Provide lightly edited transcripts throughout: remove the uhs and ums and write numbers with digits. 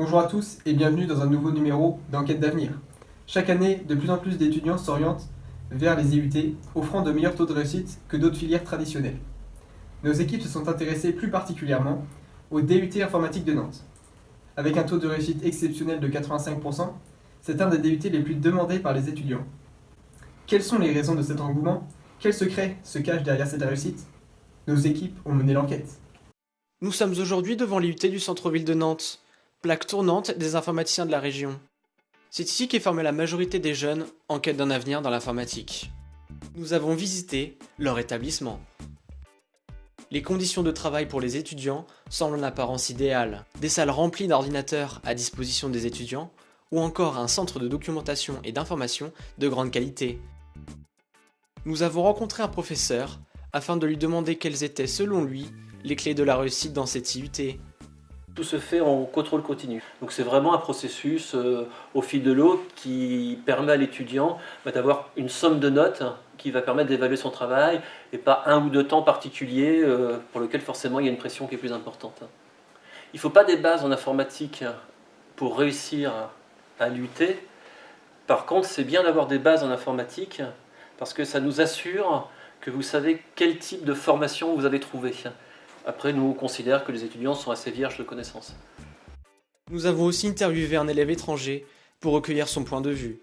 Bonjour à tous et bienvenue dans un nouveau numéro d'Enquête d'avenir. Chaque année, de plus en plus d'étudiants s'orientent vers les IUT, offrant de meilleurs taux de réussite que d'autres filières traditionnelles. Nos équipes se sont intéressées plus particulièrement au DUT informatique de Nantes. Avec un taux de réussite exceptionnel de 85%, c'est un des DUT les plus demandés par les étudiants. Quelles sont les raisons de cet engouement? Quels secrets se cachent derrière cette réussite? Nos équipes ont mené l'enquête. Nous sommes aujourd'hui devant l'IUT du centre-ville de Nantes, plaque tournante des informaticiens de la région. C'est ici qu'est formée la majorité des jeunes en quête d'un avenir dans l'informatique. Nous avons visité leur établissement. Les conditions de travail pour les étudiants semblent en apparence idéales. Des salles remplies d'ordinateurs à disposition des étudiants, ou encore un centre de documentation et d'information de grande qualité. Nous avons rencontré un professeur afin de lui demander quelles étaient, selon lui, les clés de la réussite dans cette IUT. Tout se fait en contrôle continu. Donc c'est vraiment un processus au fil de l'eau qui permet à l'étudiant d'avoir une somme de notes qui va permettre d'évaluer son travail et pas un ou deux temps particuliers pour lequel forcément il y a une pression qui est plus importante. Il ne faut pas des bases en informatique pour réussir à l'IUT. Par contre, c'est bien d'avoir des bases en informatique parce que ça nous assure que vous savez quel type de formation vous avez trouvé. Après, nous, on considère que les étudiants sont assez vierges de connaissances. Nous avons aussi interviewé un élève étranger pour recueillir son point de vue.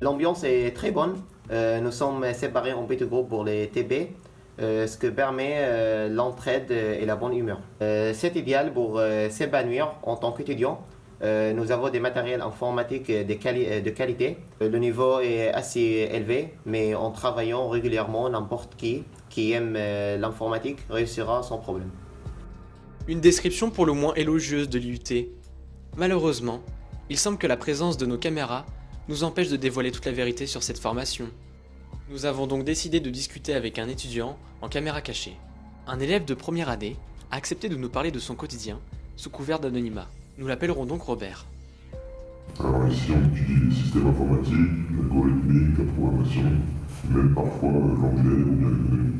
L'ambiance est très bonne. Nous sommes séparés en petits groupes pour les TB, ce que permet l'entraide et la bonne humeur. C'est idéal pour s'épanouir en tant qu'étudiant. Nous avons des matériels informatiques de qualité. Le niveau est assez élevé, mais en travaillant régulièrement, n'importe qui aime l'informatique réussira sans problème. Une description pour le moins élogieuse de l'IUT. Malheureusement, il semble que la présence de nos caméras nous empêche de dévoiler toute la vérité sur cette formation. Nous avons donc décidé de discuter avec un étudiant en caméra cachée. Un élève de première année a accepté de nous parler de son quotidien sous couvert d'anonymat. Nous l'appellerons donc Robert. Alors ici on utilise le système informatique, l'algorithmique, la programmation, même parfois l'anglais ou bien l'économie.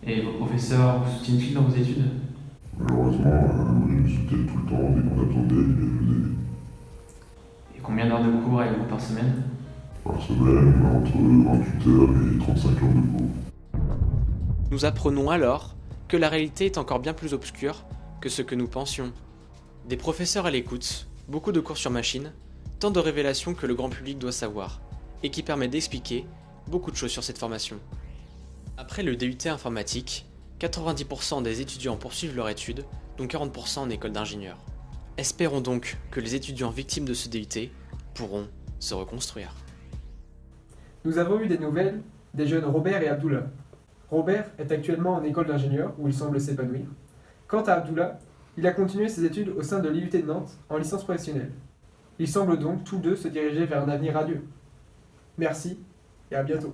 Et vos professeurs vous soutiennent-ils dans vos études? Malheureusement, oui, ils nous soutiennent tout le temps, dès qu'on attendait, ils viennent nous aider. Et combien d'heures de cours avez-vous par semaine? Par semaine, on a entre 28 heures et 35 heures de cours. Nous apprenons alors que la réalité est encore bien plus obscure que ce que nous pensions. Des professeurs à l'écoute, beaucoup de cours sur machine, tant de révélations que le grand public doit savoir, et qui permet d'expliquer beaucoup de choses sur cette formation. Après le DUT informatique, 90% des étudiants poursuivent leur étude, dont 40% en école d'ingénieur. Espérons donc que les étudiants victimes de ce DUT pourront se reconstruire. Nous avons eu des nouvelles des jeunes Robert et Abdullah. Robert est actuellement en école d'ingénieur où il semble s'épanouir. Quant à Abdullah, il a continué ses études au sein de l'IUT de Nantes en licence professionnelle. Ils semblent donc tous deux se diriger vers un avenir radieux. Merci et à bientôt.